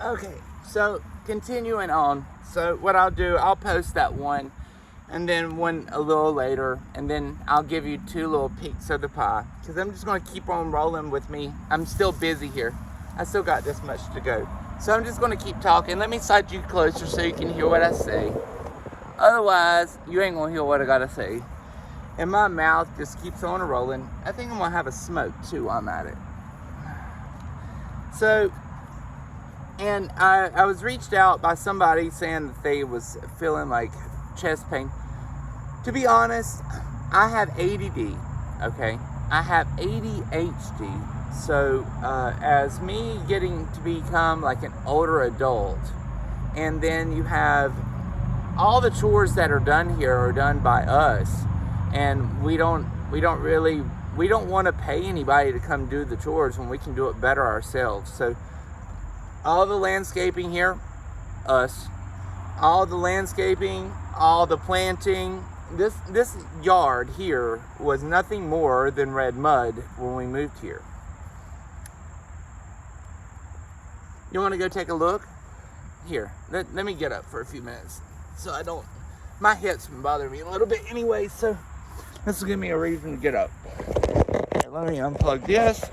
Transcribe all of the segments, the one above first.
Okay, so continuing on. So what I'll do, I'll post that one, and then one a little later, and then I'll give you two little peeks of the pie, because I'm just going to keep on rolling with me. I'm still busy here. I still got this much to go. So I'm just going to keep talking. Let me slide you closer so you can hear what I say. Otherwise, you ain't going to hear what I got to say. And my mouth just keeps on rolling. I think I'm going to have a smoke too while I'm at it. So, and I was reached out by somebody saying that they was feeling like chest pain. To be honest, I have ADD, okay? I have ADHD. So as me getting to become like an older adult, and then you have all the chores that are done here are done by us, and we don't want to pay anybody to come do the chores when we can do it better ourselves. So all the landscaping here, us. All the landscaping, all the planting. This yard here was nothing more than red mud when we moved here. You want to go take a look? Here, let me get up for a few minutes so I don't, my hips been bothering me a little bit anyway, so this will give me a reason to get up. Here, let me unplug this.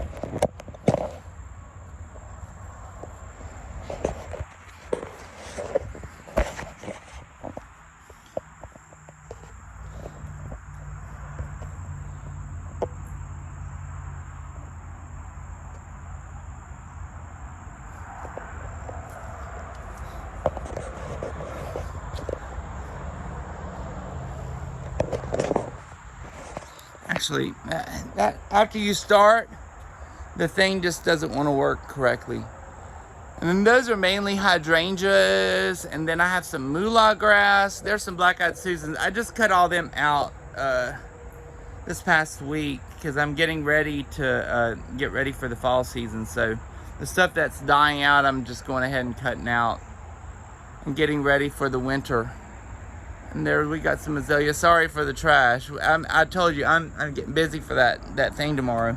Actually, that after you start, the thing just doesn't want to work correctly. And then those are mainly hydrangeas, and then I have some moolah grass. There's some black-eyed Susans. I just cut all them out this past week because I'm getting ready to get ready for the fall season. So the stuff that's dying out, I'm just going ahead and cutting out and getting ready for the winter. And there we got some azalea. Sorry for the trash. I told you I'm getting busy for that thing tomorrow.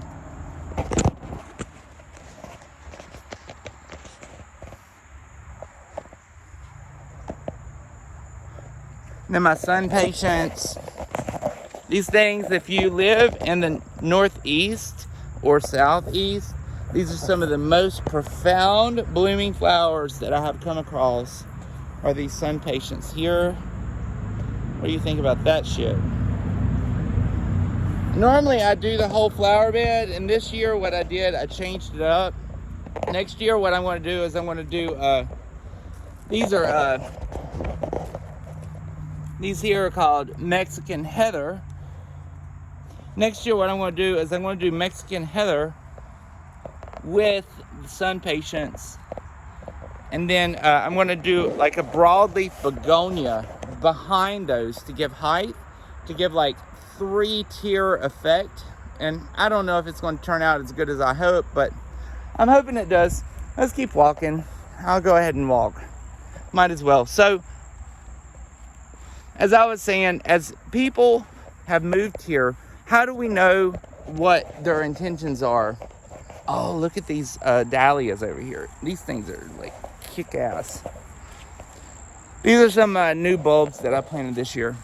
Then my sun patience. These things, if you live in the northeast or southeast, these are some of the most profound blooming flowers that I have come across. Are these sun patience here? What do you think about that shit? Normally I do the whole flower bed, and this year what I did, I changed it up. Next year what I'm going to do is I'm going to do, these here are called Mexican heather. Next year what I'm going to do is I'm going to do Mexican heather with the sun patience. And then I'm going to do like a broadleaf begonia behind those to give height, to give like 3-tier effect. And I don't know if it's going to turn out as good as I hope, but I'm hoping it does. Let's keep walking. I'll go ahead and walk. Might as well. So, as I was saying, as people have moved here, how do we know what their intentions are? Oh, look at these dahlias over here. These things are like kick-ass. These are some new bulbs that I planted this year.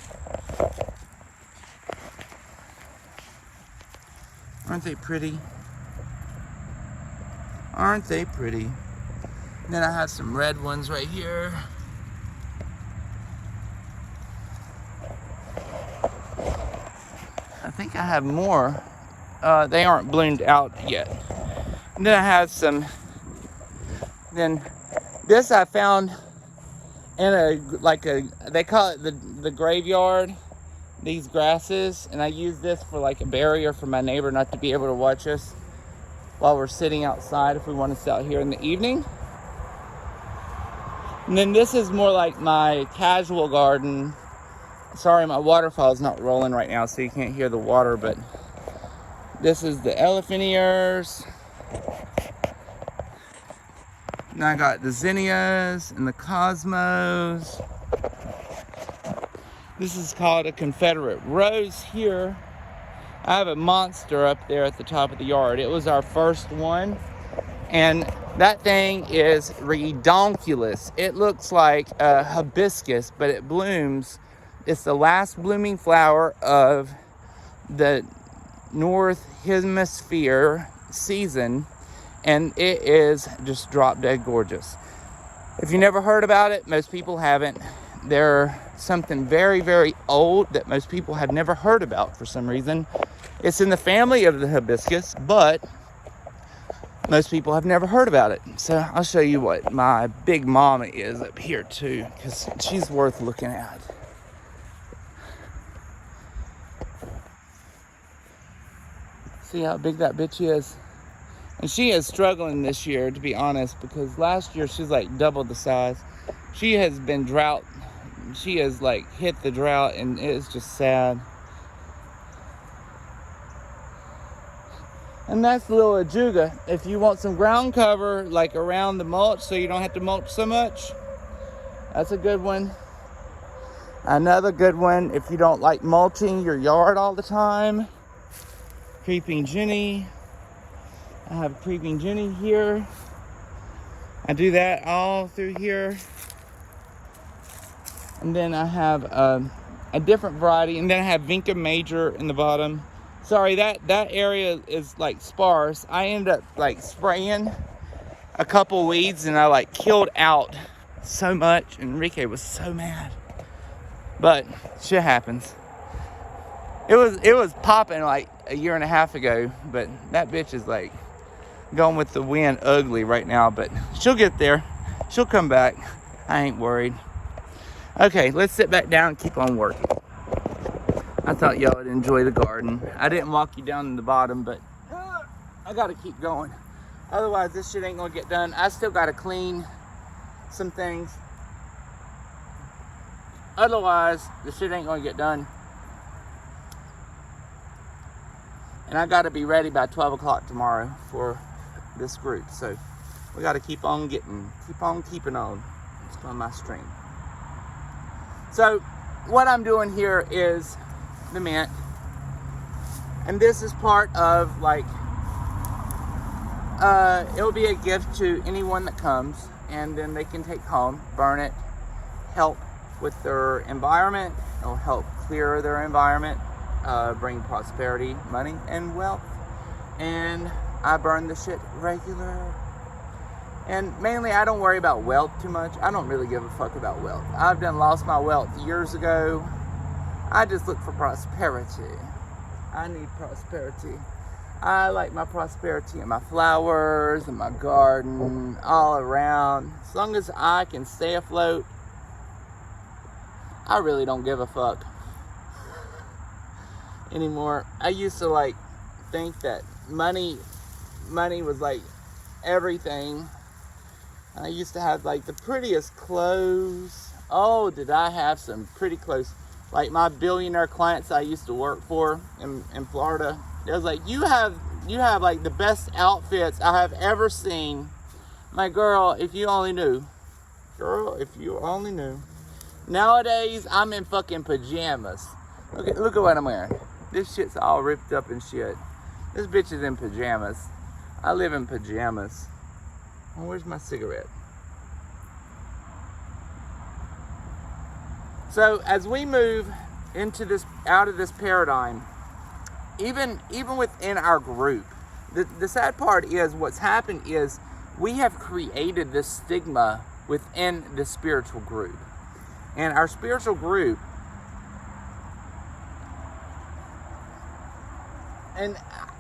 Aren't they pretty? Aren't they pretty? And then I have some red ones right here. I think I have more. They aren't bloomed out yet. And then I have some. Then this I found in they call it the graveyard. These grasses, and I use this for like a barrier for my neighbor not to be able to watch us while we're sitting outside if we want to sit out here in the evening. And then this is more like my casual garden. Sorry, my waterfall is not rolling right now, so you can't hear the water, but this is the elephant ears. And I got the zinnias and the cosmos. This is called a Confederate rose here. I have a monster up there at the top of the yard. It was our first one. And That thing is redonkulous. It looks like a hibiscus, but it blooms. It's the last blooming flower of the North Hemisphere season, and it is just drop dead gorgeous. If you never heard about it, most people haven't. They're something very, very old that most people have never heard about for some reason. It's in the family of the hibiscus, but most people have never heard about it. So I'll show you what my big mama is up here too, because she's worth looking at. See how big that bitch is? And she is struggling this year, to be honest, because last year she's like double the size. She has been drought. She has like hit the drought, and it's just sad. And that's the little ajuga. If you want some ground cover, like around the mulch, so you don't have to mulch so much, that's a good one. Another good one, if you don't like mulching your yard all the time, Creeping Jenny. I have Creeping Jenny here. I do that all through here. And then I have a different variety. And then I have Vinca Major in the bottom. Sorry, that area is like sparse. I ended up like spraying a couple weeds, and I like killed out so much. Enrique was so mad. But shit happens. It was popping like a year and a half ago, but that bitch is like going with the wind ugly right now, but she'll get there. She'll come back. I ain't worried. Okay, let's sit back down and keep on working. I thought y'all would enjoy the garden. I didn't walk you down to the bottom, but I gotta keep going. Otherwise, this shit ain't gonna get done. I still gotta clean some things. Otherwise, the shit ain't gonna get done. And I gotta be ready by 12 o'clock tomorrow for this group. So we gotta keep on keeping on. It's on my stream. So what I'm doing here is the mint. And this is part of like, it'll be a gift to anyone that comes, and then they can take home, burn it, help with their environment. It'll help clear their environment, bring prosperity, money, and wealth. And I burn the shit regular. And mainly, I don't worry about wealth too much. I don't really give a fuck about wealth. I've done lost my wealth years ago. I just look for prosperity. I need prosperity. I like my prosperity in my flowers, in my garden, all around. As long as I can stay afloat, I really don't give a fuck anymore. I used to like think that money was like everything. I used to have like the prettiest clothes. Oh, did I have some pretty clothes. Like my billionaire clients I used to work for in Florida. It was like, you have like the best outfits I have ever seen. My girl, if you only knew. Girl, if you only knew. Nowadays, I'm in fucking pajamas. Look at what I'm wearing. This shit's all ripped up and shit. This bitch is in pajamas. I live in pajamas. Oh, where's my cigarette? So as we move into this, out of this paradigm, even within our group, the sad part is what's happened is we have created this stigma within the spiritual group. And our spiritual group, and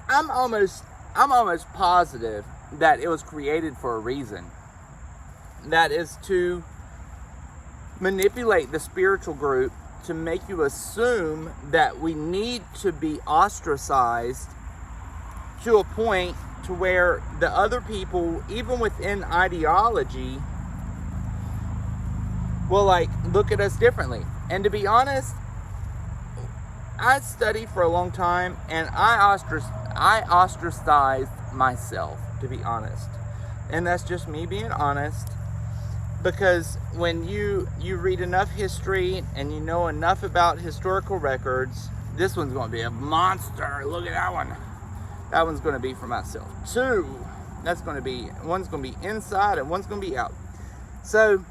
I'm almost positive that it was created for a reason. That is to manipulate the spiritual group to make you assume that we need to be ostracized to a point to where the other people, even within ideology, will like look at us differently. And to be honest, I studied for a long time, and I ostracized myself, to be honest. And that's just me being honest, because when you read enough history and you know enough about historical records, this one's going to be a monster. Look at that one. That one's going to be for myself too. That's going to be, one's going to be inside and one's going to be out. So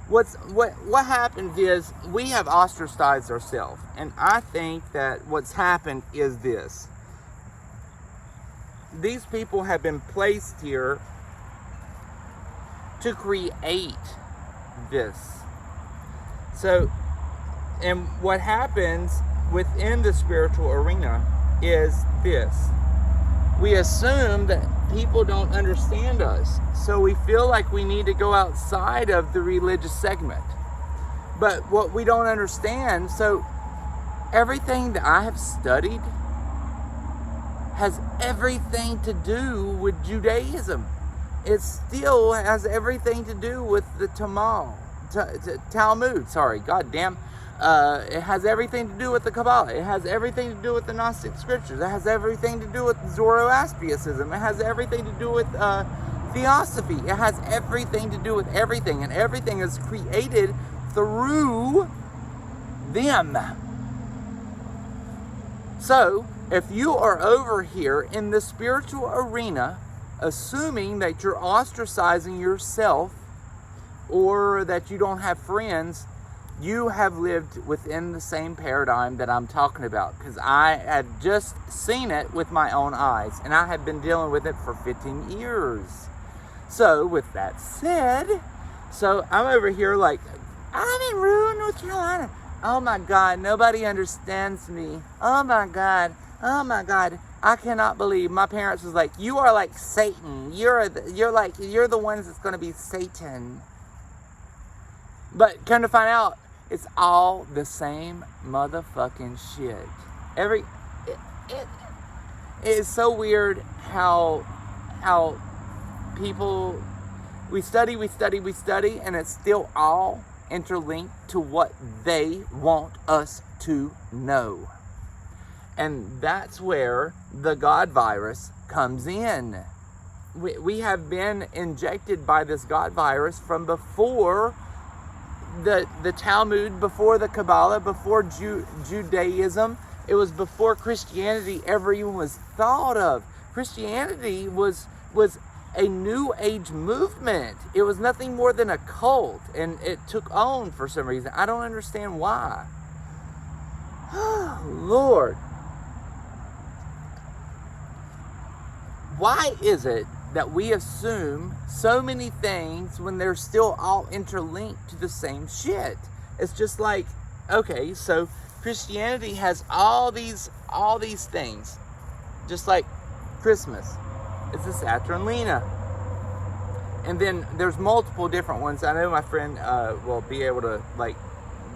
what happens is we have ostracized ourselves, and I think that what's happened is this: these people have been placed here to create this. So, and what happens within the spiritual arena is this: we assume that people don't understand us, so we feel like we need to go outside of the religious segment. But what we don't understand, so everything that I have studied has everything to do with Judaism. It still has everything to do with the Talmud. Sorry, goddamn. It has everything to do with the Kabbalah. It has everything to do with the Gnostic scriptures. It has everything to do with Zoroastrianism. It has everything to do with Theosophy. It has everything to do with everything. And everything is created through them. So, if you are over here in the spiritual arena, assuming that you're ostracizing yourself or that you don't have friends, you have lived within the same paradigm that I'm talking about, because I had just seen it with my own eyes, and I have been dealing with it for 15 years. So, with that said, so I'm over here like, I'm in Rouen, North Carolina. Oh my God, nobody understands me. Oh my God, I cannot believe. My parents was like, you are like Satan. You're the ones that's going to be Satan. But come to find out, it's all the same motherfucking shit. It is so weird how people, we study, and it's still all interlinked to what they want us to know. And that's where the God virus comes in. We have been injected by this God virus from before the Talmud, before the Kabbalah, before Judaism. It was before Christianity ever even was thought of. Christianity was a new age movement. It was nothing more than a cult, and it took on for some reason. I don't understand why. Oh, Lord. Why is it that we assume so many things when they're still all interlinked to the same shit? It's just like, okay, so Christianity has all these things, just like Christmas. It's the Saturnalia, and then there's multiple different ones. I know my friend will be able to like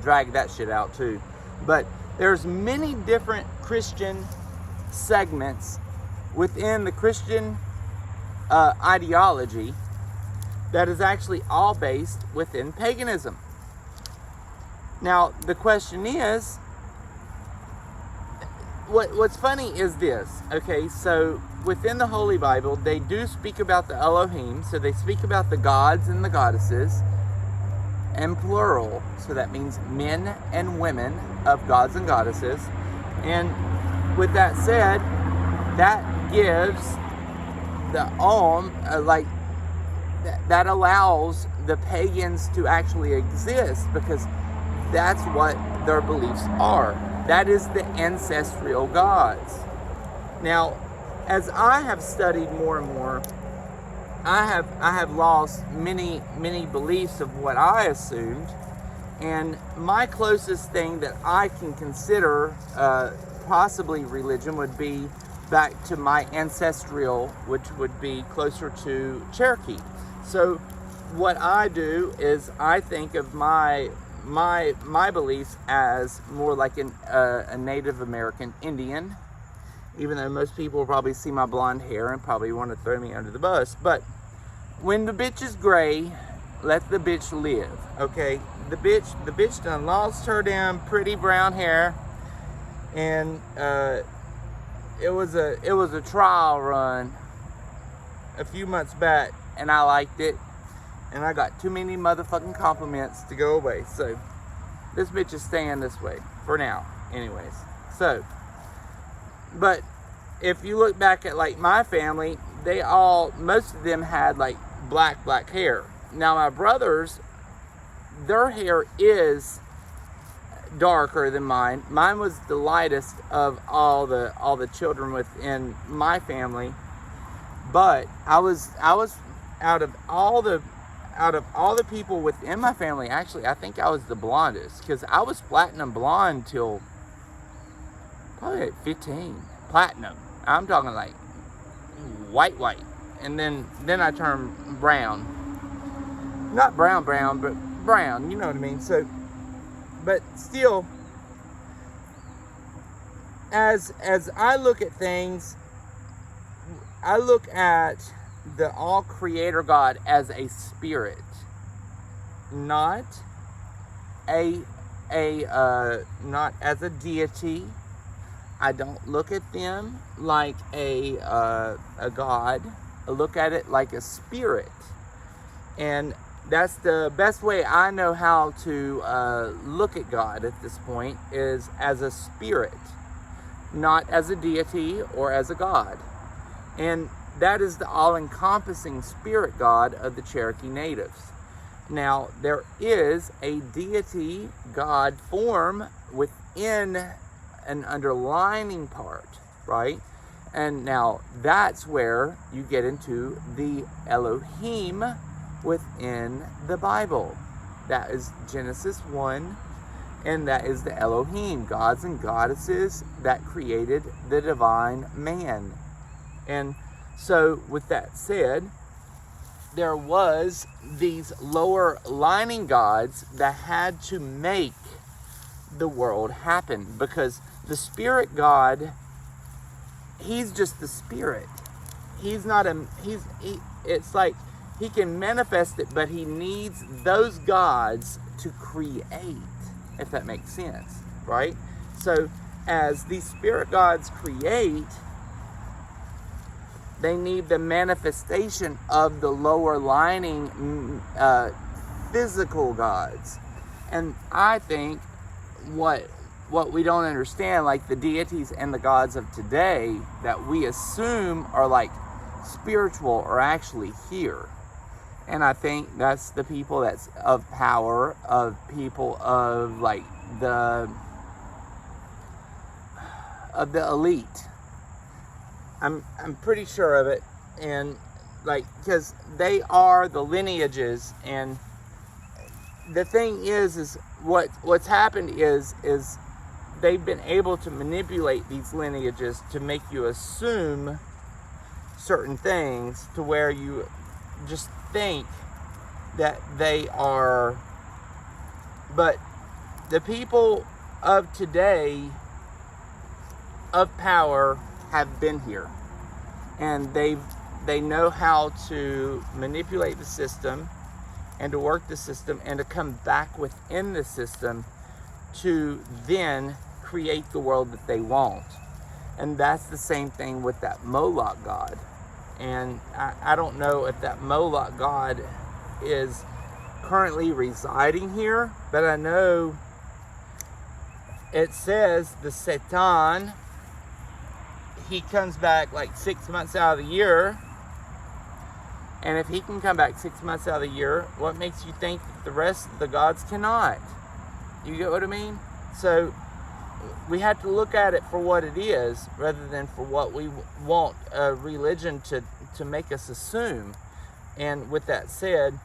drag that shit out too, but there's many different Christian segments within the Christian ideology that is actually all based within paganism. Now, the question is, what's funny is this, okay, so within the Holy Bible, they do speak about the Elohim, so they speak about the gods and the goddesses, and plural, so that means men and women of gods and goddesses. And with that said, that gives the that allows the pagans to actually exist, because that's what their beliefs are. That is the ancestral gods. Now, as I have studied more and more, I have lost many beliefs of what I assumed, and my closest thing that I can consider possibly religion would be back to my ancestral, which would be closer to Cherokee. So what I do is I think of my beliefs as more like a Native American Indian, even though most people will probably see my blonde hair and probably want to throw me under the bus. But when the bitch is gray, let the bitch live, okay? The bitch done lost her damn pretty brown hair, and it was a trial run a few months back, and I liked it, and I got too many motherfucking compliments to go away. So this bitch is staying this way for now, anyways. So, but if you look back at like my family, most of them had like black hair. Now my brothers, their hair is darker than mine. Mine was the lightest of all the children within my family. But I was out of all the people within my family, actually, I think I was the blondest, because I was platinum blonde till probably like 15. Platinum. I'm talking like white, and then I turned brown. Not brown, but brown. You know what I mean? So, but still, as I look at things, I look at the all creator God as a spirit, not not as a deity. I don't look at them like a God. I look at it like a spirit, and that's the best way I know how to look at God at this point, is as a spirit, not as a deity or as a God. And that is the all-encompassing spirit God of the Cherokee Natives. Now, there is a deity God form within an underlining part, right? And now that's where you get into the Elohim within the Bible. That is Genesis 1, and that is the Elohim, gods and goddesses that created the divine man. And so, with that said, there was these lower lining gods that had to make the world happen, because the spirit God, he's just the spirit. He's not it's like he can manifest it, but he needs those gods to create, if that makes sense, right? So, as these spirit gods create, they need the manifestation of the lower lining physical gods. And I think what we don't understand, like the deities and the gods of today that we assume are like spiritual, are actually here. And I think that's the people that's of power, of people of like the elite. I'm pretty sure of it, and like, because they are the lineages, and the thing is what's happened is they've been able to manipulate these lineages to make you assume certain things, to where you just think that they are. But the people of today of power have been here, and they know how to manipulate the system and to work the system and to come back within the system to then create the world that they want. And that's the same thing with that Moloch God. And I don't know if that Moloch God is currently residing here, but I know it says the Satan, he comes back like 6 months out of the year. And if he can come back 6 months out of the year, what makes you think that the rest of the gods cannot? You get what I mean? So we have to look at it for what it is, rather than for what we want a religion to make us assume. And with that said,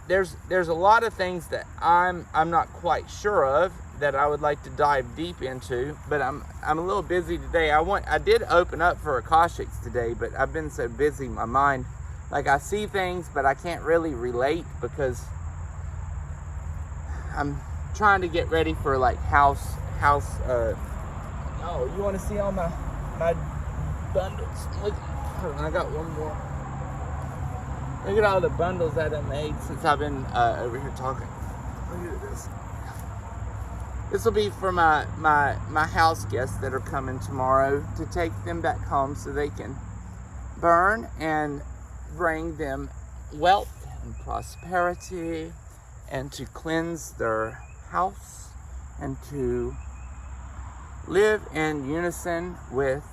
there's a lot of things that I'm not quite sure of, that I would like to dive deep into, but I'm a little busy today. I did open up for Akashics today, but I've been so busy, my mind, like, I see things, but I can't really relate, because I'm trying to get ready for like house. Oh, you want to see all my bundles? Look, I got one more. Look at all the bundles that I made since I've been over here talking. Look at this. This will be for my house guests that are coming tomorrow, to take them back home so they can burn and bring them wealth and prosperity, and to cleanse their house, and to live in unison with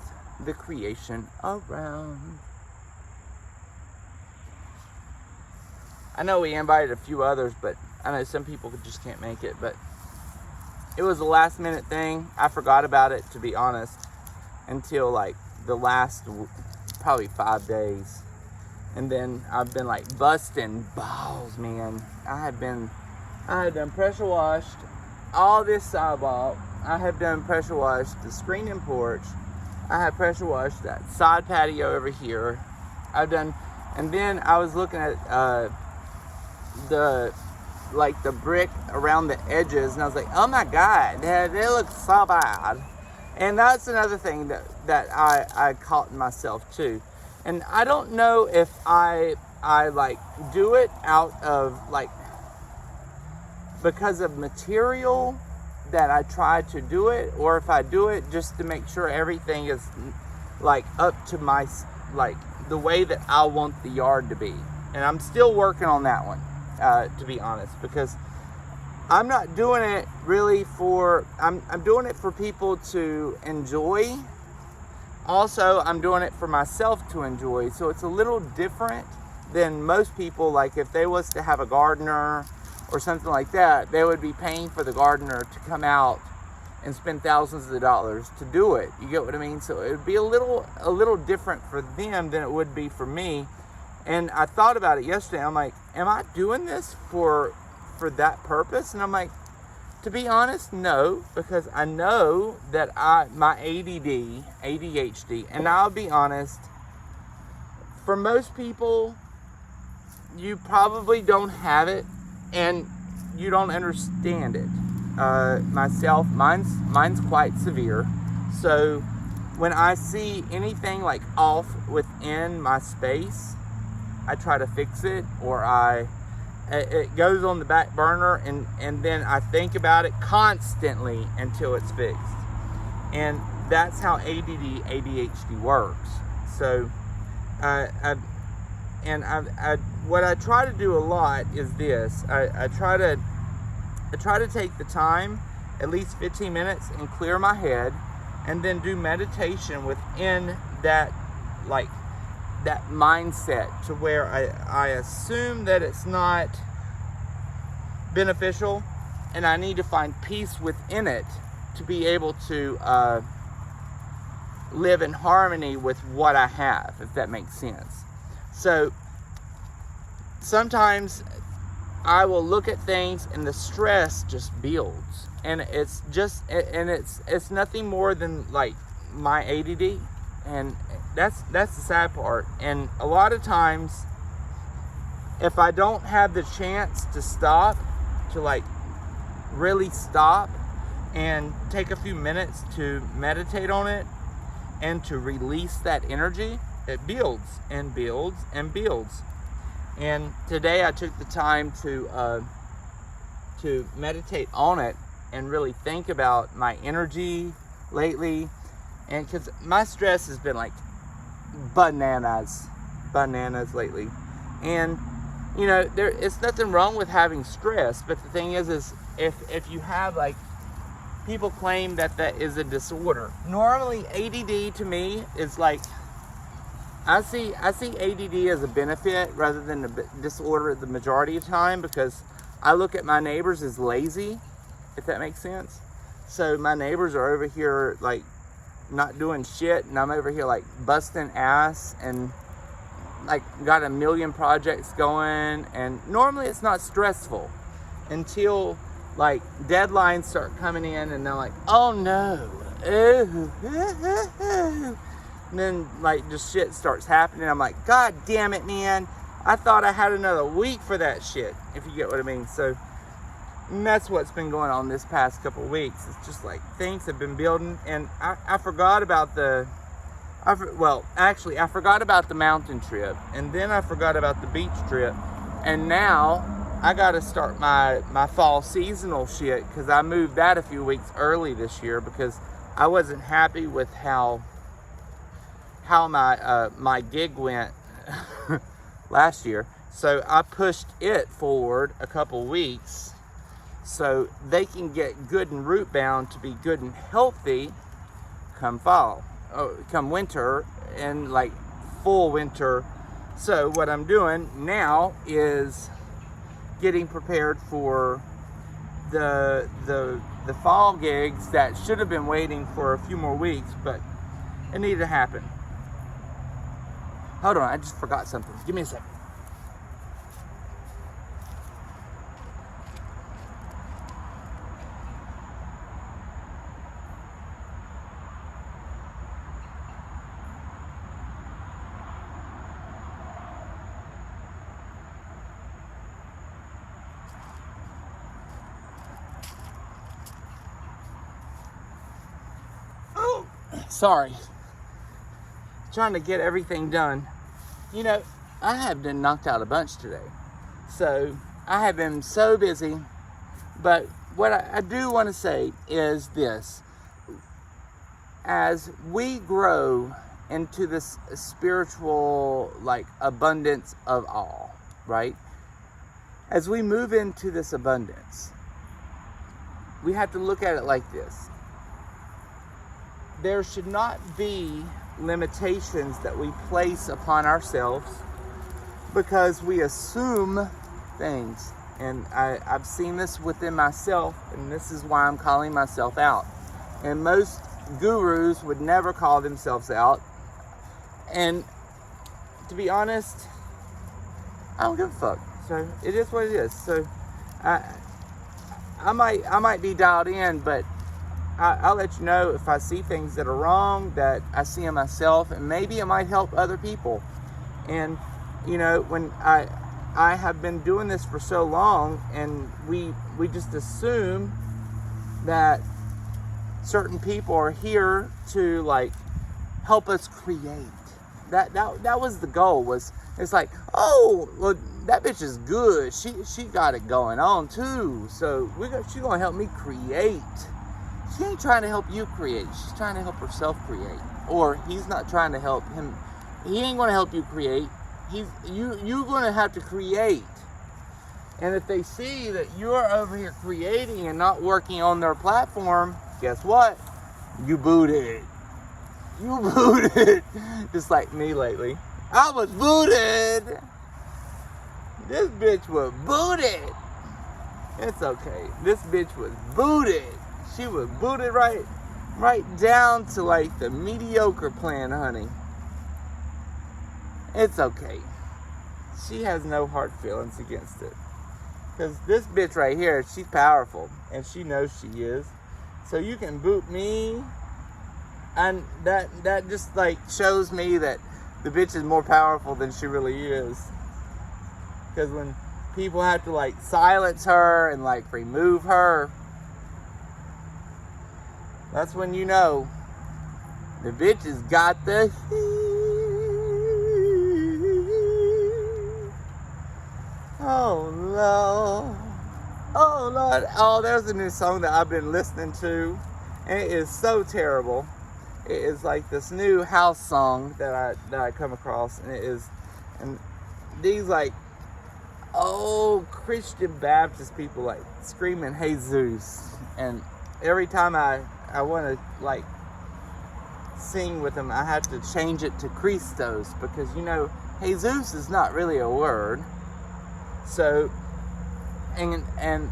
the creation around. I know we invited a few others, but I know some people just can't make it. But it was a last minute thing. I forgot about it, to be honest, until like the last probably 5 days. And then I've been like busting balls, man. I had done pressure washed all this sidewalk. I have done pressure washed the screen and porch. I have pressure washed that side patio over here. And then I was looking at the brick around the edges, and I was like, oh my God, they look so bad. And that's another thing that I caught in myself too. And I don't know if I like do it out of like because of material that I try to do it, or if I do it just to make sure everything is like up to my like the way that I want the yard to be. And I'm still working on that one, to be honest, because I'm not doing it really for I'm doing it for people to enjoy. Also, I'm doing it for myself to enjoy. So it's a little different than most people. Like if they was to have a gardener or something like that, they would be paying for the gardener to come out and spend thousands of dollars to do it. You get what I mean? So it would be a little different for them than it would be for me. And I thought about it yesterday. I'm like, am I doing this for that purpose? And I'm like, to be honest, no, because I know that my ADHD, and I'll be honest, for most people, you probably don't have it, and you don't understand it. Myself, mine's quite severe. So when I see anything like off within my space, I try to fix it, or it goes on the back burner, and then I think about it constantly until it's fixed. And that's how ADHD works. So what I try to do a lot is this. I try to take the time, at least 15 minutes, and clear my head, and then do meditation within that, like, that mindset, to where I assume that it's not beneficial, and I need to find peace within it to be able to live in harmony with what I have, if that makes sense. So sometimes I will look at things and the stress just builds, and it's nothing more than like my ADD, and that's the sad part. And a lot of times, if I don't have the chance to stop, to like really stop and take a few minutes to meditate on it and to release that energy, it builds and builds and builds. And today I took the time to meditate on it and really think about my energy lately. And because my stress has been like bananas lately. And you know, it's nothing wrong with having stress, but the thing is if you have, like, people claim that is a disorder. Normally ADD to me is like, I see ADD as a benefit rather than a disorder the majority of the time, because I look at my neighbors as lazy, if that makes sense. So my neighbors are over here like not doing shit, and I'm over here like busting ass and like got a million projects going. And normally it's not stressful until like deadlines start coming in, and they're like, oh no, and then like just shit starts happening. I'm like, God damn it, man, I thought I had another week for that shit, if you get what I mean. So that's what's been going on this past couple of weeks. It's just like things have been building, and I forgot about I forgot about the mountain trip, and then I forgot about the beach trip, and now I gotta start my fall seasonal shit, because I moved that a few weeks early this year because I wasn't happy with how my gig went last year. So I pushed it forward a couple weeks so they can get good and root bound to be good and healthy come winter, and like full winter. So what I'm doing now is getting prepared for the fall gigs that should have been waiting for a few more weeks, but it needed to happen. Hold on, I just forgot something. Give me a second. Sorry. Trying to get everything done. You know, I have been knocked out a bunch today. So, I have been so busy. But what I do want to say is this. As we grow into this spiritual, like, abundance of all, right? As we move into this abundance, we have to look at it like this. There should not be limitations that we place upon ourselves because we assume things. And I've seen this within myself, and this is why I'm calling myself out. And most gurus would never call themselves out. And to be honest, I don't give a fuck. So it is what it is. So I might be dialed in, but I'll let you know if I see things that are wrong, that I see in myself, and maybe it might help other people. And, you know, when I have been doing this for so long, and we just assume that certain people are here to, like, help us create. That was the goal, it's like, oh, look, that bitch is good. She got it going on, too. So she's going to help me create. She ain't trying to help you create. She's trying to help herself create. Or he's not trying to help him. He ain't going to help you create. You're going to have to create. And if they see that you're over here creating and not working on their platform, guess what? You booted. You booted. Just like me lately. I was booted. This bitch was booted. It's okay. This bitch was booted. She was booted right down to like the mediocre plan, honey. It's okay. She has no hard feelings against it. Because this bitch right here, she's powerful. And she knows she is. So you can boot me. And that just like shows me that the bitch is more powerful than she really is. Because when people have to like silence her and like remove her, that's when you know the bitch has got the heat. Oh, Lord. Oh, Lord. Oh, there's a new song that I've been listening to. And it is so terrible. It is like this new house song that I come across. And these like old Christian Baptist people like screaming Jesus. And every time I want to like sing with them, I have to change it to Christos, because you know Jesus is not really a word. So and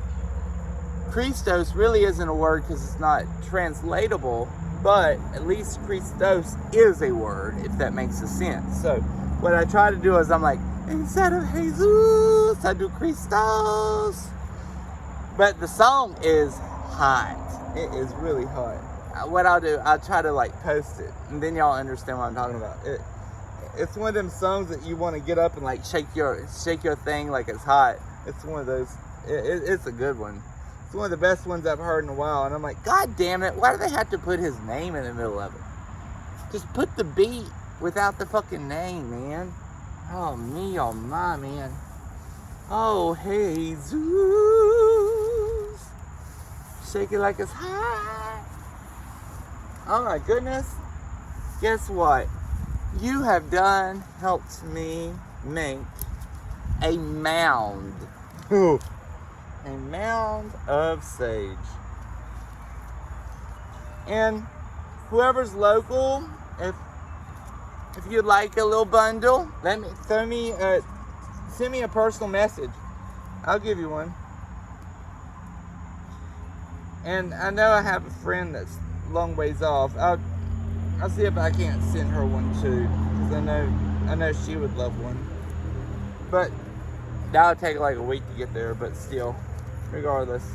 Christos really isn't a word because it's not translatable, but at least Christos is a word, if that makes a sense. So what I try to do is I'm like, instead of Jesus, I do Christos. But the song is hot. It is really hot. What I'll do, I'll try to like post it, and then y'all understand what I'm talking about. It's one of them songs that you want to get up and like shake your thing like it's hot. It's one of those. It's a good one. It's one of the best ones I've heard in a while. And I'm like, God damn it! Why do they have to put his name in the middle of it? Just put the beat without the fucking name, man. Oh me, oh my, man. Oh Jesus. Shake it like it's hot. Oh my goodness. Guess what? You have helped me make a mound. A mound of sage. And whoever's local, if you'd like a little bundle, send me a personal message. I'll give you one. And I know I have a friend that's long ways off. I'll see if I can't send her one too, because I know she would love one. But that would take like a week to get there. But still, regardless,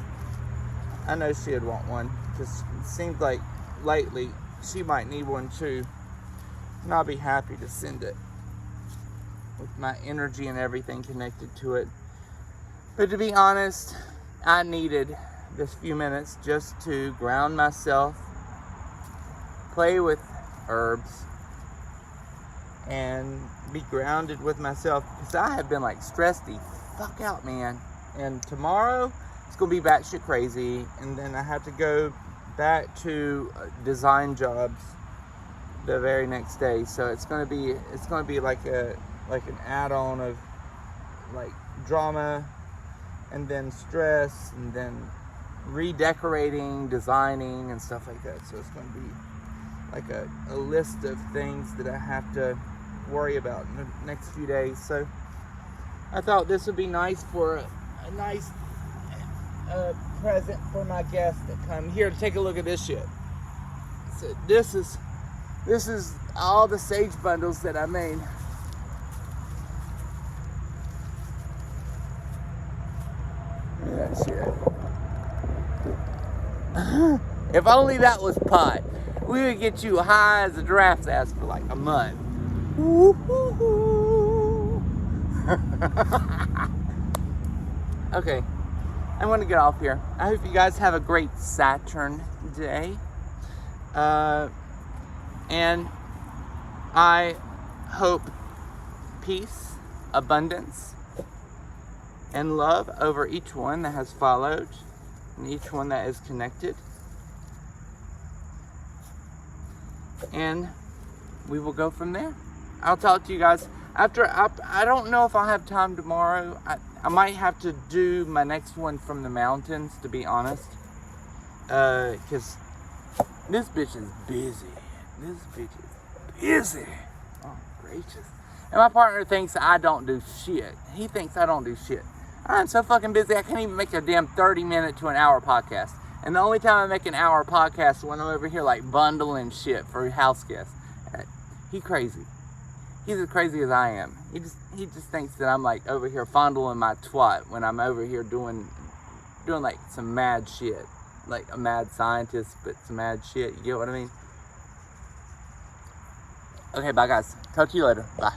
I know she'd want one, because it seems like lately she might need one too, and I'll be happy to send it with my energy and everything connected to it. But to be honest, I needed this few minutes just to ground myself, play with herbs, and be grounded with myself, because I have been like stressed the fuck out, man. And tomorrow it's gonna be batshit crazy, and then I have to go back to design jobs the very next day. So it's gonna be like an add-on of like drama, and then stress, and then redecorating, designing, and stuff like that. So it's going to be like a list of things that I have to worry about in the next few days. So I thought this would be nice for a nice present for my guests that come here to take a look at this shit. So this is all the sage bundles that I made. Look at that shit. If only that was pot, we would get you high as a giraffe's ass for like a month. Okay, I'm gonna get off here. I hope you guys have a great Saturn day. And I hope peace, abundance, and love over each one that has followed, and each one that is connected. And we will go from there. I'll talk to you guys after. I don't know if I'll have time tomorrow. I might have to do my next one from the mountains, to be honest. Because this bitch is busy. This bitch is busy. Oh, gracious. And my partner thinks I don't do shit. He thinks I don't do shit. I'm so fucking busy, I can't even make a damn 30-minute to an hour podcast. And the only time I make an hour podcast is when I'm over here like bundling shit for house guests. He crazy. He's as crazy as I am. He just thinks that I'm like over here fondling my twat when I'm over here doing like some mad shit. Like a mad scientist, but some mad shit. You get what I mean? Okay, bye guys. Talk to you later. Bye.